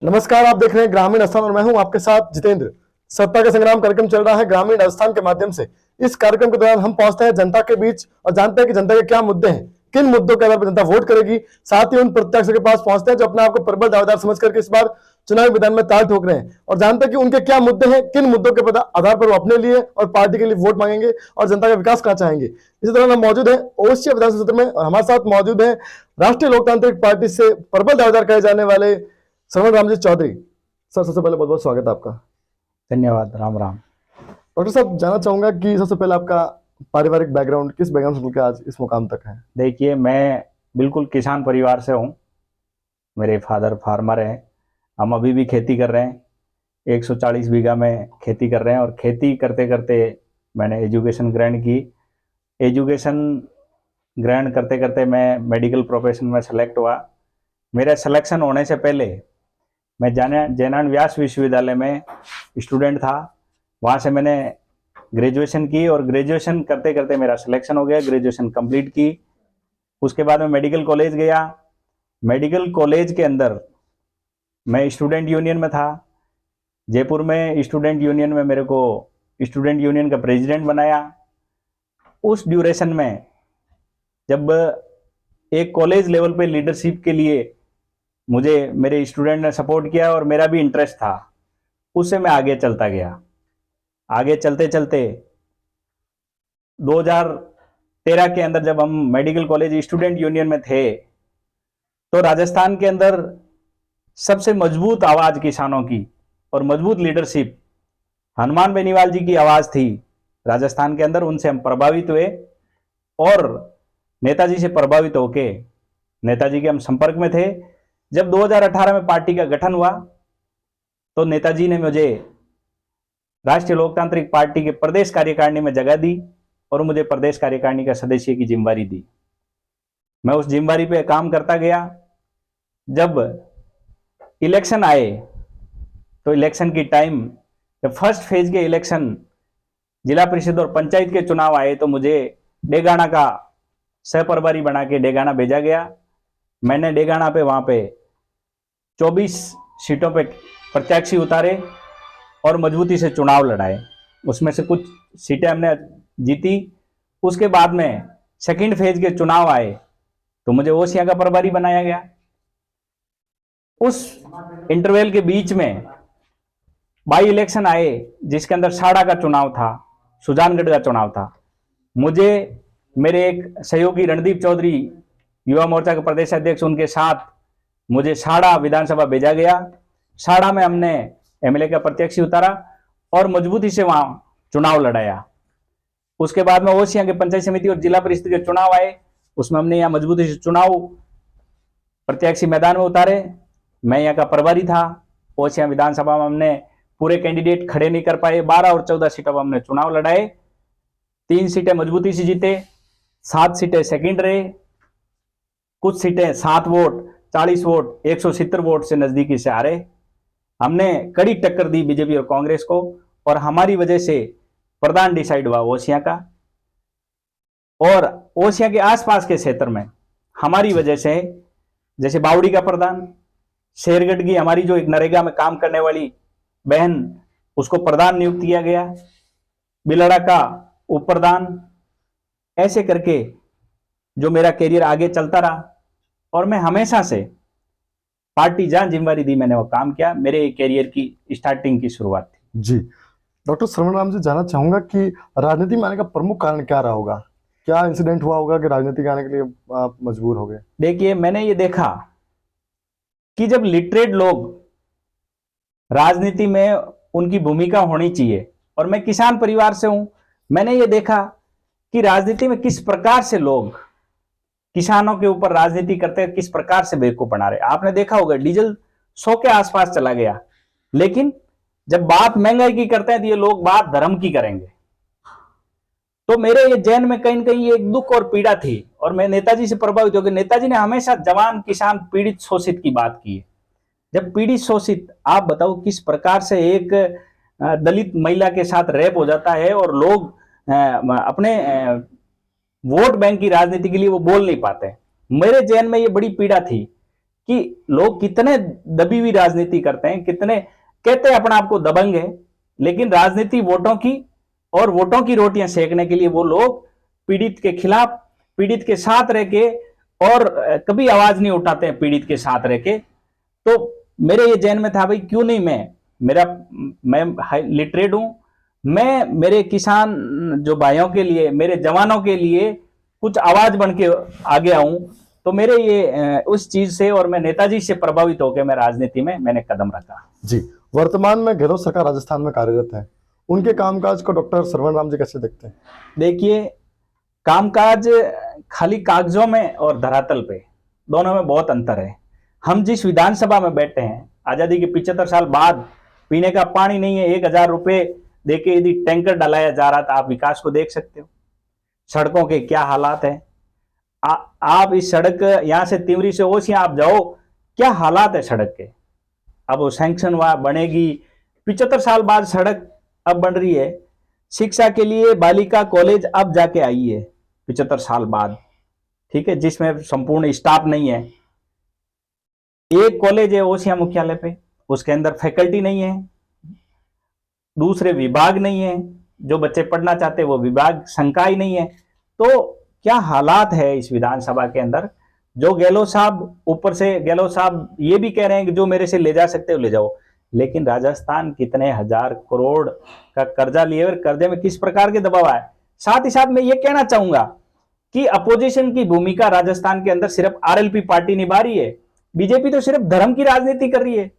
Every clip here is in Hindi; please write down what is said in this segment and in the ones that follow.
नमस्कार, आप देख रहे हैं ग्रामीण स्थान और मैं हूं आपके साथ जितेंद्र। सत्ता का संग्राम कार्यक्रम चल रहा है ग्रामीण स्थान के माध्यम से। इस कार्यक्रम के दौरान हम पहुंचते हैं जनता के बीच और जानते हैं कि जनता के क्या मुद्दे हैं, किन मुद्दों के आधार पर जनता वोट करेगी। साथ ही उन प्रत्याशियों के पास पहुंचते हैं जो अपने आप को प्रबल दावेदार समझ करके इस बार चुनावी मैदान में ताल ठोक रहे हैं और जानते हैं कि उनके क्या मुद्दे हैं, किन मुद्दों के आधार पर वो अपने लिए और पार्टी के लिए वोट मांगेंगे और जनता का विकास करना चाहेंगे। इसी तरह हम मौजूद हैं ओवैसी विधानसभा क्षेत्र में और हमारे साथ मौजूद है राष्ट्रीय लोकतांत्रिक पार्टी से प्रबल दावेदार कहे जाने वाले श्रवण रामजी चौधरी। सर, सबसे पहले बहुत बहुत स्वागत है आपका। धन्यवाद। राम राम। डॉक्टर साहब, जानना चाहूंगा कि सबसे पहले आपका पारिवारिक बैकग्राउंड, किस बैकग्राउंड से लेकर आज इस मुकाम तक है? देखिए, मैं बिल्कुल किसान परिवार से हूँ। मेरे फादर फार्मर हैं। हम अभी भी खेती कर रहे हैं। 140 बीघा में खेती कर रहे हैं और खेती करते करते मैंने एजुकेशन ग्रहण की। एजुकेशन ग्रहण करते करते मैं मेडिकल प्रोफेशन में सेलेक्ट हुआ। मेरा सिलेक्शन होने से पहले मैं जैनान व्यास विश्वविद्यालय में स्टूडेंट था। वहाँ से मैंने ग्रेजुएशन की और ग्रेजुएशन करते करते मेरा सिलेक्शन हो गया। ग्रेजुएशन कंप्लीट की। उसके बाद मैं मेडिकल कॉलेज गया। मेडिकल कॉलेज के अंदर मैं स्टूडेंट यूनियन में था। जयपुर में स्टूडेंट यूनियन में मेरे को स्टूडेंट यूनियन का प्रेसिडेंट बनाया। उस ड्यूरेशन में जब एक कॉलेज लेवल पे लीडरशिप के लिए मुझे मेरे स्टूडेंट ने सपोर्ट किया और मेरा भी इंटरेस्ट था, उससे मैं आगे चलता गया। आगे चलते चलते 2013 के अंदर जब हम मेडिकल कॉलेज स्टूडेंट यूनियन में थे तो राजस्थान के अंदर सबसे मजबूत आवाज किसानों की और मजबूत लीडरशिप हनुमान बेनीवाल जी की आवाज थी राजस्थान के अंदर। उनसे हम प्रभावित हुए और नेताजी से प्रभावित होके नेताजी के हम संपर्क में थे। जब 2018 में पार्टी का गठन हुआ तो नेताजी ने मुझे राष्ट्रीय लोकतांत्रिक पार्टी के प्रदेश कार्यकारिणी में जगह दी और मुझे प्रदेश कार्यकारिणी का सदस्य की जिम्मेवारी दी। मैं उस जिम्मेवारी पे काम करता गया। जब इलेक्शन आए तो इलेक्शन की टाइम, जब फर्स्ट फेज के इलेक्शन जिला परिषद और पंचायत के चुनाव आए तो मुझे डेगाना का सहप्रभारी बना के डेगाना भेजा गया। मैंने डेगाना पे वहां पे 24 सीटों पे प्रत्याशी उतारे और मजबूती से चुनाव लड़ाए। उसमें से कुछ सीटें हमने जीती। उसके बाद में सेकंड फेज के चुनाव आए तो मुझे ओसिया का प्रभारी बनाया गया। उस इंटरवल के बीच में बाई इलेक्शन आए जिसके अंदर साड़ा का चुनाव था, सुजानगढ़ का चुनाव था। मुझे मेरे एक सहयोगी रणदीप चौधरी, युवा मोर्चा के प्रदेश अध्यक्ष, उनके साथ मुझे साड़ा विधानसभा भेजा गया। साड़ा में हमने एमएलए का प्रत्याशी उतारा और मजबूती से वहां चुनाव लड़ाया। उसके बाद में ओसिया के पंचायत समिति और जिला परिषद के चुनाव आए, उसमें हमने यहाँ मजबूती से चुनाव प्रत्याशी मैदान में उतारे। मैं यहाँ का प्रभारी था। ओसिया विधानसभा में हमने पूरे कैंडिडेट खड़े नहीं कर पाए। 12 और 14 सीटों पर हमने चुनाव लड़ाए। 3 सीटें मजबूती से जीते, 7 सीटें सेकंड रहे, कुछ सीटें 7 वोट, 40 वोट, 170 वोट से नजदीकी से हारे। हमने कड़ी टक्कर दी बीजेपी और कांग्रेस को और हमारी वजह से प्रधान डिसाइड हुआ ओसिया का। और ओसिया के आसपास के क्षेत्र में हमारी वजह से, जैसे बावड़ी का प्रधान, शेरगढ़ की हमारी जो एक नरेगा में काम करने वाली बहन, उसको प्रधान नियुक्त किया गया, बिलड़ा का उप प्रधान। ऐसे करके जो मेरा कैरियर आगे चलता रहा और मैं हमेशा से पार्टी जहां जिम्मेवारी दी मैंने वो काम किया। मेरे कैरियर की स्टार्टिंग की शुरुआत थी। जी डॉक्टर श्रवण राम जी, जानना चाहूंगा कि राजनीति में आने का प्रमुख कारण क्या रहा होगा? क्या इंसिडेंट हुआ होगा कि राजनीति में आने के लिए आप मजबूर हो गए? देखिए, मैंने ये देखा कि जब लिटरेट लोग राजनीति में उनकी भूमिका होनी चाहिए, और मैं किसान परिवार से हूं, मैंने ये देखा कि राजनीति में किस प्रकार से लोग किसानों के ऊपर राजनीति करते हैं, किस प्रकार से बेवकूफ बना रहे। आपने देखा होगा डीजल 100 के आसपास चला गया, लेकिन जब बात महंगाई की करते हैं तो ये लोग बात धर्म की करेंगे। तो मेरे ये जैन में कहीं न कहीं एक दुख और पीड़ा थी और मैं नेताजी से प्रभावित हो गया। नेताजी ने हमेशा जवान, किसान, पीड़ित, शोषित की बात की है। जब पीड़ित, शोषित, आप बताओ किस प्रकार से एक दलित महिला के साथ रेप हो जाता है और लोग अपने वोट बैंक की राजनीति के लिए वो बोल नहीं पाते। मेरे जैन में ये बड़ी पीड़ा थी कि लोग कितने दबी हुई राजनीति करते हैं, कितने कहते हैं अपने आप को दबंग है, लेकिन राजनीति वोटों की और वोटों की रोटियां सेकने के लिए वो लोग पीड़ित के खिलाफ, पीड़ित के साथ रह के और कभी आवाज नहीं उठाते हैं पीड़ित के साथ रह के। तो मेरे ये जहन में था भाई क्यों नहीं मैं लिटरेट हूं, मैं मेरे किसान जो भाइयों के लिए, मेरे जवानों के लिए कुछ आवाज बन के आगे आऊं। तो मेरे ये उस चीज से और मैं नेताजी से प्रभावित होकर मैं राजनीति में मैंने कदम रखा। जी, वर्तमान में गहलोत सरकार राजस्थान में कार्यरत है, उनके कामकाज को डॉक्टर सर्वण राम जी कैसे देखते हैं? देखिए, कामकाज खाली कागजों में और धरातल पे दोनों में बहुत अंतर है। हम जिस विधानसभा में बैठे हैं, आजादी के 75 साल बाद पीने का पानी नहीं है, 1000 रुपए देके यदि टैंकर डलाया जा रहा था, आप विकास को देख सकते हो। सड़कों के क्या हालात है, आप इस सड़क यहां से तिमरी से ओसियां आप जाओ, क्या हालात है सड़क के। अब वो सैंक्शन हुआ, बनेगी, 75 साल बाद सड़क अब बन रही है। शिक्षा के लिए बालिका कॉलेज अब जाके आई है 75 साल बाद, ठीक है, जिसमें संपूर्ण स्टाफ नहीं है। एक कॉलेज है ओसिया मुख्यालय पे, उसके अंदर फैकल्टी नहीं है, दूसरे विभाग नहीं है, जो बच्चे पढ़ना चाहते वो विभाग संकाय नहीं है। तो क्या हालात है इस विधानसभा के अंदर। जो गहलोत साहब, ऊपर से गहलोत साहब ये भी कह रहे हैं कि जो मेरे से ले जा सकते हो ले जाओ, लेकिन राजस्थान कितने हजार करोड़ का कर्जा लिए और कर्जे में किस प्रकार के दबाव है। साथ ही साथ मैं ये कहना चाहूंगा कि अपोजिशन की भूमिका राजस्थान के अंदर सिर्फ आरएलपी पार्टी निभा रही है, बीजेपी तो सिर्फ धर्म की राजनीति कर रही है।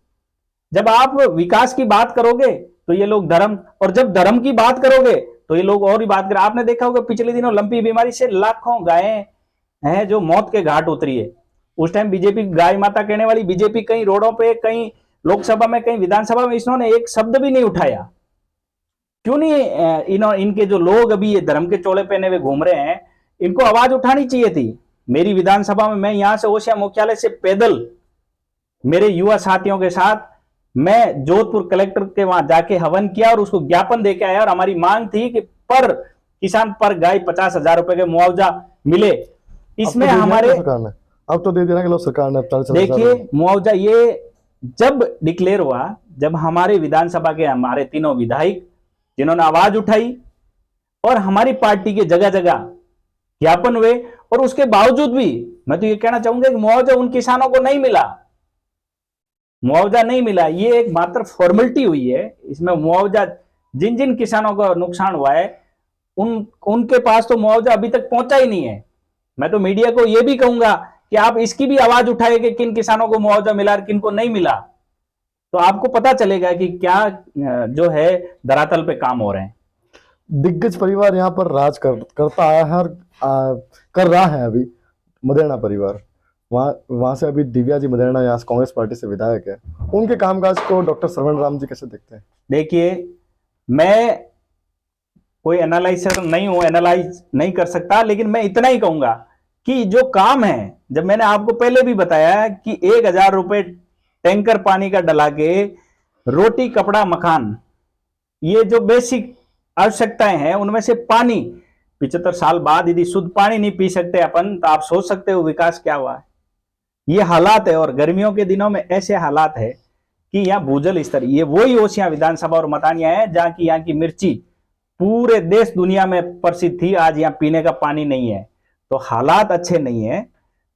जब आप विकास की बात करोगे तो ये लोग धर्म, और जब धर्म की बात करोगे तो ये लोग और ही बात करें। आपने देखा होगा पिछले दिनों लंपी बीमारी से लाखों गायें हैं जो मौत के घाट उतरी है। उस टाइम बीजेपी गाय माता कहने वाली बीजेपी कहीं रोडों पे, कहीं लोकसभा में, कहीं विधानसभा में इन्होंने एक शब्द भी नहीं उठाया। क्यों नहीं इनके जो लोग अभी ये धर्म के चोले पहने हुए घूम रहे हैं, इनको आवाज उठानी चाहिए थी। मेरी विधानसभा में, मैं यहां से ओसिया मुख्यालय से पैदल मेरे युवा साथियों के साथ मैं जोधपुर कलेक्टर के वहां जाके हवन किया और उसको ज्ञापन देके आया, और हमारी मांग थी कि पर किसान पर गाय 50,000 रुपए के मुआवजा मिले। इसमें हमारे अब तो दे देना कि सरकार ने। देखिए, मुआवजा ये जब डिक्लेयर हुआ, जब हमारे विधानसभा के हमारे तीनों विधायक जिन्होंने आवाज उठाई और हमारी पार्टी के जगह जगह ज्ञापन हुए, और उसके बावजूद भी मैं तो ये कहना चाहूंगा कि मुआवजा उन किसानों को नहीं मिला, मुआवजा नहीं मिला। ये एक मात्र फॉर्मेलिटी हुई है। इसमें मुआवजा जिन जिन किसानों का नुकसान हुआ है उनके पास तो मुआवजा अभी तक पहुंचा ही नहीं है। मैं तो मीडिया को यह भी कहूंगा कि आप इसकी भी आवाज उठाए कि किन किसानों को मुआवजा मिला और किन को नहीं मिला, तो आपको पता चलेगा कि क्या जो है धरातल पे काम हो रहे हैं। दिग्गज परिवार यहाँ पर राज करता आया है और कर रहा है अभी मदेरणा परिवार। वहां से अभी दिव्या जी मदेरणा यहाँ कांग्रेस पार्टी से विधायक है, उनके कामकाज को डॉक्टर सर्वण राम जी कैसे देखते हैं? देखिए, मैं कोई एनालाइजर नहीं हूं, एनालाइज नहीं कर सकता, लेकिन मैं इतना ही कहूंगा कि जो काम है, जब मैंने आपको पहले भी बताया कि 1000 रुपए टैंकर पानी का डला के रोटी, कपड़ा, मकान, ये जो बेसिक आवश्यकताएं हैं उनमें से पानी, 75 साल बाद यदि शुद्ध पानी नहीं पी सकते अपन, तो आप सोच सकते हो विकास क्या हुआ है। ये हालात है, और गर्मियों के दिनों में ऐसे हालात है कि यहाँ भूजल स्तर, ये वही ओसिया विधानसभा और मतानिया है जहां की यहाँ की मिर्ची पूरे देश दुनिया में प्रसिद्ध थी, आज यहाँ पीने का पानी नहीं है। तो हालात अच्छे नहीं है,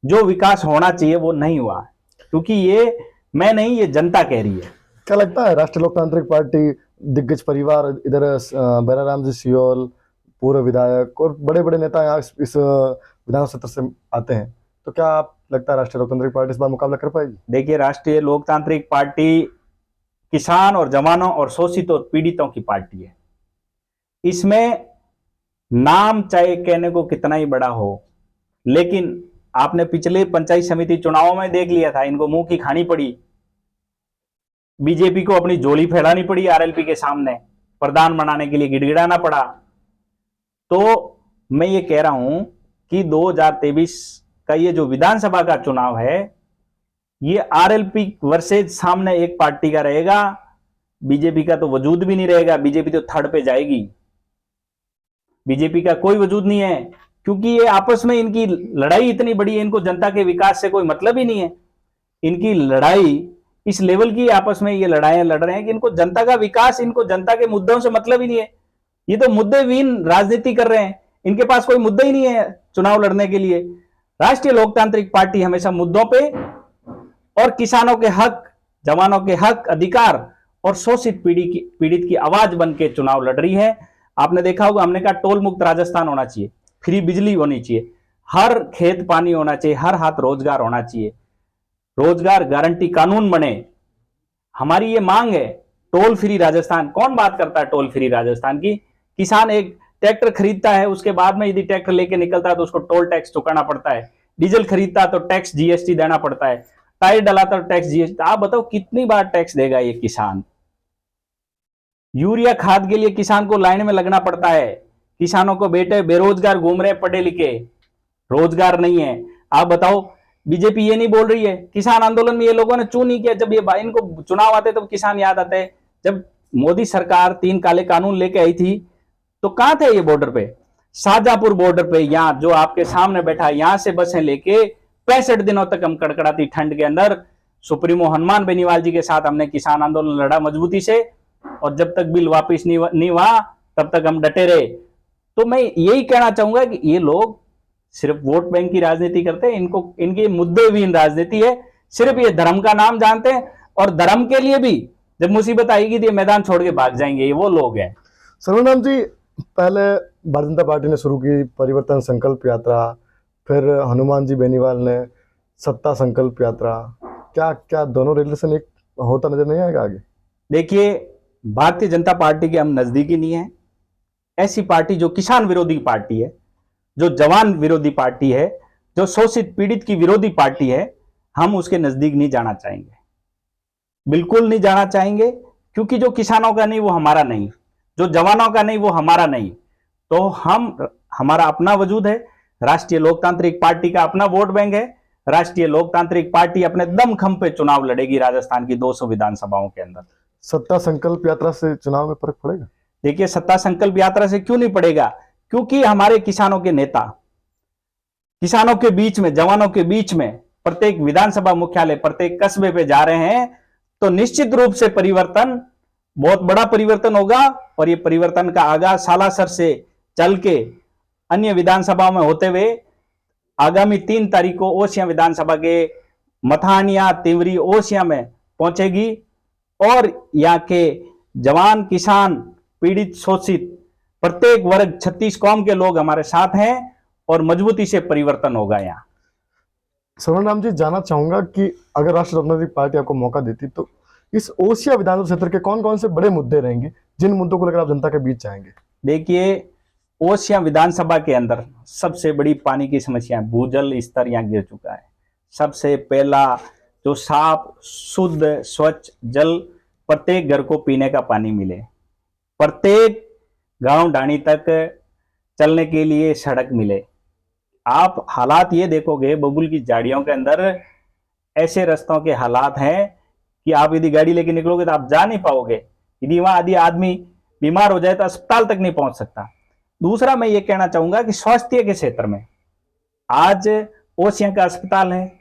जो विकास होना चाहिए वो नहीं हुआ, क्योंकि ये मैं नहीं, ये जनता कह रही है। क्या लगता है राष्ट्रीय लोकतांत्रिक पार्टी, दिग्गज परिवार, इधर बैराराम जी सियोल, पूर्व विधायक और बड़े बड़े नेता यहाँ इस विधान सत्र से आते हैं, तो क्या आप लगता है राष्ट्रीय लोकतांत्रिक पार्टी इस बार मुकाबला कर पाएगी? देखिए, राष्ट्रीय लोकतांत्रिक पार्टी किसान और जवानों और शोषित और पीड़ितों की पार्टी है। इसमें नाम चाहे कहने को कितना ही बड़ा हो, लेकिन आपने पिछले पंचायत समिति चुनावों में देख लिया था, इनको मुंह की खानी पड़ी, बीजेपी को अपनी झोली फैलानी पड़ी, आरएलपी के सामने प्रधान बनाने के लिए गिड़गिड़ाना पड़ा। तो मैं ये कह रहा हूं कि 2023 का ये जो विधानसभा का चुनाव है, ये आरएलपी वर्सेज सामने एक पार्टी का रहेगा, बीजेपी का तो वजूद भी नहीं रहेगा, बीजेपी तो थर्ड पे जाएगी। बीजेपी का कोई वजूद नहीं है, क्योंकि ये आपस में इनकी लड़ाई इतनी बड़ी है, इनको जनता के विकास से कोई मतलब ही नहीं है। इनकी लड़ाई इस लेवल की आपस में ये लड़ाइयां लड़ रहे हैं कि इनको जनता का विकास, इनको जनता के मुद्दों से मतलब ही नहीं है। ये तो मुद्देविहीन राजनीति कर रहे हैं, इनके पास कोई मुद्दा ही नहीं है चुनाव लड़ने के लिए। राष्ट्रीय लोकतांत्रिक पार्टी हमेशा मुद्दों पे और किसानों के हक, जवानों के हक, अधिकार और शोषित पीड़ित की आवाज बन के चुनाव लड़ रही है। आपने देखा होगा, हमने कहा टोल मुक्त राजस्थान होना चाहिए, फ्री बिजली होनी चाहिए, हर खेत पानी होना चाहिए, हर हाथ रोजगार होना चाहिए, रोजगार गारंटी कानून बने। हमारी ये मांग है। टोल फ्री राजस्थान, कौन बात करता है टोल फ्री राजस्थान की? किसान एक ट्रैक्टर खरीदता है, उसके बाद में यदि ट्रैक्टर लेके निकलता है तो उसको टोल टैक्स चुकाना पड़ता है, डीजल खरीदता तो टैक्स जीएसटी देना पड़ता है, टायर डलाता तो टैक्स जीएसटी। आप बताओ कितनी बार टैक्स देगा ये किसान? यूरिया खाद के लिए किसान को लाइन में लगना पड़ता है। किसानों को बेटे बेरोजगार घूम रहे, पढ़े लिखे, रोजगार नहीं है। आप बताओ, बीजेपी ये नहीं बोल रही है? किसान आंदोलन में ये लोगों ने चू नहीं किया। जब ये इनको चुनाव आते तो किसान याद आते हैं। जब मोदी सरकार 3 काले कानून लेके आई थी तो कहां थे ये बॉर्डर पे? शाहजहांपुर बॉर्डर पे, यहां जो आपके सामने बैठा है, यहां से बसें लेके 65 दिनों तक हम कड़कड़ाती ठंड के अंदर सुप्रीमो हनुमान बेनीवाल जी के साथ हमने किसान आंदोलन लड़ा मजबूती से, और जब तक बिल वापिस नहीं हुआ तब तक हम डटे रहे। तो मैं यही कहना चाहूंगा कि ये लोग सिर्फ वोट बैंक की राजनीति करते हैं, इनको इनकी मुद्देविहीन राजनीति है। सिर्फ ये धर्म का नाम जानते हैं, और धर्म के लिए भी जब मुसीबत आएगी तो ये मैदान छोड़ के भाग जाएंगे। ये वो लोग हैं। सर्वनाम जी, पहले भारतीय जनता पार्टी ने शुरू की परिवर्तन संकल्प यात्रा, फिर हनुमान जी बेनीवाल ने सत्ता संकल्प यात्रा। क्या क्या दोनों रिलेशन एक होता नजर नहीं आएगा आगे? देखिए, भारतीय जनता पार्टी के हम नजदीकी नहीं है। ऐसी पार्टी जो किसान विरोधी पार्टी है, जो जवान विरोधी पार्टी है, जो शोषित पीड़ित की विरोधी पार्टी है, हम उसके नजदीक नहीं जाना चाहेंगे, बिल्कुल नहीं जाना चाहेंगे। क्योंकि जो किसानों का नहीं वो हमारा नहीं, जो जवानों का नहीं वो हमारा नहीं। तो हमारा अपना वजूद है। राष्ट्रीय लोकतांत्रिक पार्टी का अपना वोट बैंक है। राष्ट्रीय लोकतांत्रिक पार्टी अपने दमखम पे चुनाव लड़ेगी राजस्थान की 200 विधानसभाओं के अंदर। सत्ता संकल्प यात्रा से चुनाव में फर्क पड़ेगा? देखिए, सत्ता संकल्प यात्रा से क्यों नहीं पड़ेगा? क्योंकि हमारे किसानों के नेता किसानों के बीच में, जवानों के बीच में, प्रत्येक विधानसभा मुख्यालय, प्रत्येक कस्बे पे जा रहे हैं। तो निश्चित रूप से परिवर्तन, बहुत बड़ा परिवर्तन होगा। और ये परिवर्तन का आगाज सालासर से चल के अन्य विधानसभाओं में होते हुए आगामी 3 तारीख को ओसियां विधानसभा के मथानिया, तिवरी, ओसियां में पहुंचेगी। और यहाँ के जवान, किसान, पीड़ित, शोषित प्रत्येक वर्ग, 36 कौम के लोग हमारे साथ हैं और मजबूती से परिवर्तन होगा यहाँ। सर्वनाम जी, जानना चाहूंगा कि अगर राष्ट्रीय लोकतांत्रिक पार्टी आपको मौका देती तो इस ओसिया विधानसभा क्षेत्र के कौन कौन से बड़े मुद्दे रहेंगे जिन मुद्दों को लेकर आप जनता के बीच जाएंगे? देखिए, ओसियां विधानसभा के अंदर सबसे बड़ी पानी की समस्या है। भूजल स्तर यहाँ गिर चुका है। सबसे पहला जो साफ, शुद्ध, स्वच्छ जल प्रत्येक घर को पीने का पानी मिले, प्रत्येक गांव ढाणी तक चलने के लिए सड़क मिले। आप हालात ये देखोगे, बबुल की झाड़ियों के अंदर ऐसे रास्तों के हालात हैं कि आप यदि गाड़ी लेके निकलोगे तो आप जा नहीं पाओगे। यदि वहां यदि आदमी बीमार हो जाए तो अस्पताल तक नहीं पहुंच सकता। दूसरा, मैं ये कहना चाहूंगा कि स्वास्थ्य के क्षेत्र में आज ओसियां का अस्पताल है,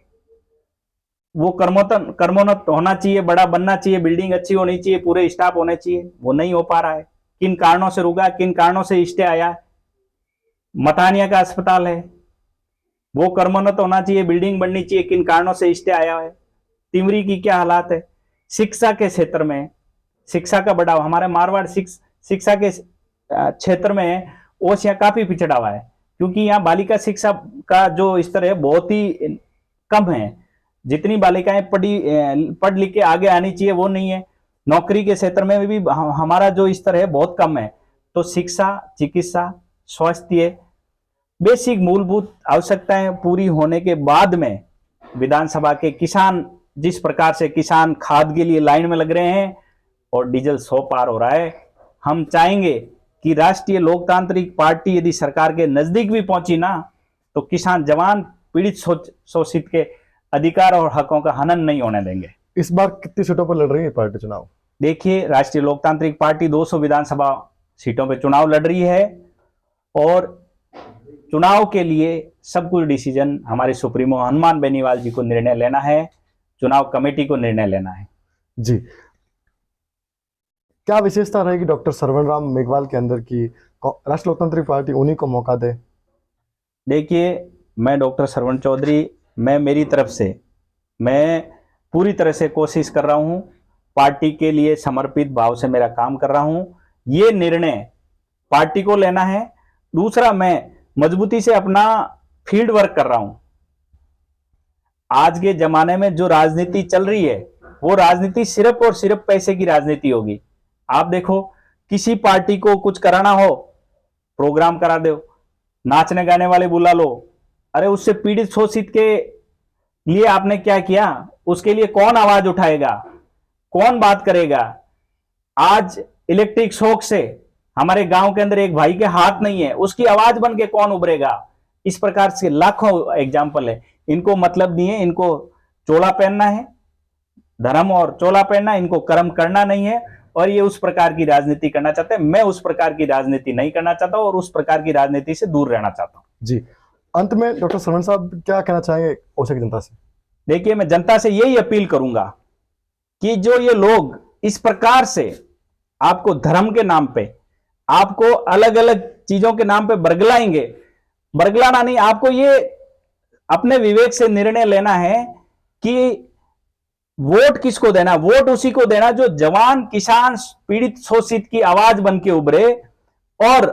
वो कर्मोन्नत होना चाहिए, बड़ा बनना चाहिए, बिल्डिंग अच्छी होनी चाहिए, पूरे स्टाफ होने चाहिए, वो नहीं हो पा रहा है। किन कारणों से रुका, किन कारणों से स्टे आया है? मतानिया का अस्पताल है, वो कर्मोन्नत होना चाहिए, बिल्डिंग बननी चाहिए, किन कारणों से स्टे आया है? तिमरी की क्या हालात है? शिक्षा के क्षेत्र में, शिक्षा का बढ़ाव, हमारे मारवाड़ शिक्षा के क्षेत्र में ओसियां काफी पिछड़ा हुआ है। क्योंकि यहाँ बालिका शिक्षा का जो स्तर है बहुत ही कम है। जितनी बालिकाएं पढ़ लिख के आगे आनी चाहिए वो नहीं है। नौकरी के क्षेत्र में भी हमारा जो स्तर है बहुत कम है। तो शिक्षा, चिकित्सा, स्वास्थ्य, बेसिक मूलभूत आवश्यकताएं पूरी होने के बाद में विधानसभा के किसान, जिस प्रकार से किसान खाद के लिए लाइन में लग रहे हैं और डीजल 100 पार हो रहा है, हम चाहेंगे कि राष्ट्रीय लोकतांत्रिक पार्टी यदि सरकार के नजदीक भी पहुंची ना तो किसान, जवान, पीड़ित, शोषित के अधिकार और हकों का हनन नहीं होने देंगे। इस बार कितनी सीटों पर लड़ रही है पार्टी चुनाव? देखिए, राष्ट्रीय लोकतांत्रिक पार्टी 200 विधानसभा सीटों पर चुनाव लड़ रही है और चुनाव के लिए सब कुछ डिसीजन हमारे सुप्रीमो हनुमान बेनीवाल जी को निर्णय लेना है। चुनाव कमेटी को निर्णय लेना है। जी, क्या विशेषता रहेगी डॉक्टर सरवण राम मेघवाल के अंदर की राष्ट्रीय लोकतांत्रिक पार्टी उन्हीं को मौका दे? देखिए, मैं डॉक्टर सरवण चौधरी, मैं मेरी तरफ से मैं पूरी तरह से कोशिश कर रहा हूं, पार्टी के लिए समर्पित भाव से मेरा काम कर रहा हूं। ये निर्णय पार्टी को लेना है। दूसरा, मैं मजबूती से अपना फील्ड वर्क कर रहा हूं। आज के जमाने में जो राजनीति चल रही है वो राजनीति सिर्फ और सिर्फ पैसे की राजनीति होगी। आप देखो, किसी पार्टी को कुछ कराना हो, प्रोग्राम करा दो, नाचने गाने वाले बुला लो, अरे उससे पीड़ित शोषित के लिए आपने क्या किया? उसके लिए कौन आवाज उठाएगा, कौन बात करेगा? आज इलेक्ट्रिक शॉक से हमारे गांव के अंदर एक भाई के हाथ नहीं है, उसकी आवाज बन के कौन उभरेगा? इस प्रकार से लाखों एग्जाम्पल है। इनको मतलब नहीं है, इनको चोला पहनना है, धर्म और चोला पहनना, इनको कर्म करना नहीं है, और ये उस प्रकार की राजनीति करना चाहते हैं। मैं उस प्रकार की राजनीति नहीं करना चाहता और उस प्रकार की राजनीति से दूर रहना चाहता हूं। जी, अंत में डॉक्टर सरवण साहब क्या कहना चाहेंगे ओसिया की जनता से? देखिए, मैं जनता से यही अपील करूंगा कि जो ये लोग इस प्रकार से आपको धर्म के नाम पे, आपको अलग अलग चीजों के नाम पे बरगलाएंगे, बरगलाना नहीं, आपको ये अपने विवेक से निर्णय लेना है कि वोट किसको देना। वोट उसी को देना जो जवान, किसान, पीड़ित, शोषित की आवाज बन के उभरे। और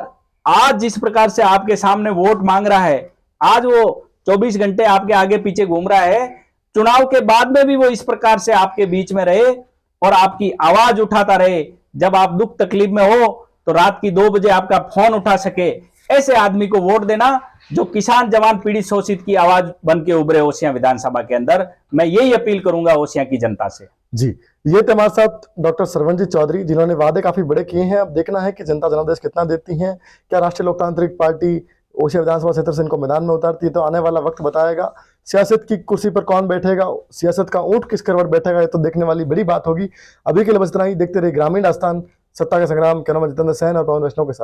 आज जिस प्रकार से आपके सामने वोट मांग रहा है, आज वो 24 घंटे आपके आगे पीछे घूम रहा है, चुनाव के बाद में भी वो इस प्रकार से आपके बीच में रहे और आपकी आवाज उठाता रहे। जब आप दुख तकलीफ में हो तो रात की 2 बजे आपका फोन उठा सके, ऐसे आदमी को वोट देना जो किसान, जवान, पीड़ित, शोषित की आवाज बन के उभरे ओसियां विधानसभा के अंदर। मैं यही अपील करूंगा ओसियां की जनता से। जी, ये थे हमारे साथ डॉक्टर सरवण जी चौधरी, जिन्होंने वादे काफी बड़े किए हैं। अब देखना है कि जनता जनादेश कितना देती है। क्या राष्ट्रीय लोकतांत्रिक पार्टी ओसिया विधानसभा क्षेत्र से इनको मैदान में उतारती है, तो आने वाला वक्त बताएगा। सियासत की कुर्सी पर कौन बैठेगा, सियासत का ऊंट किस करवट बैठेगा, ये तो देखने वाली बड़ी बात होगी। अभी के लिए बस इतना ही। देखते रहिए ग्रामीण आस्थान, सत्ता का संग्राम। क्या नाम है? जितेंद्र सेन और पवन वैष्णव के साथ।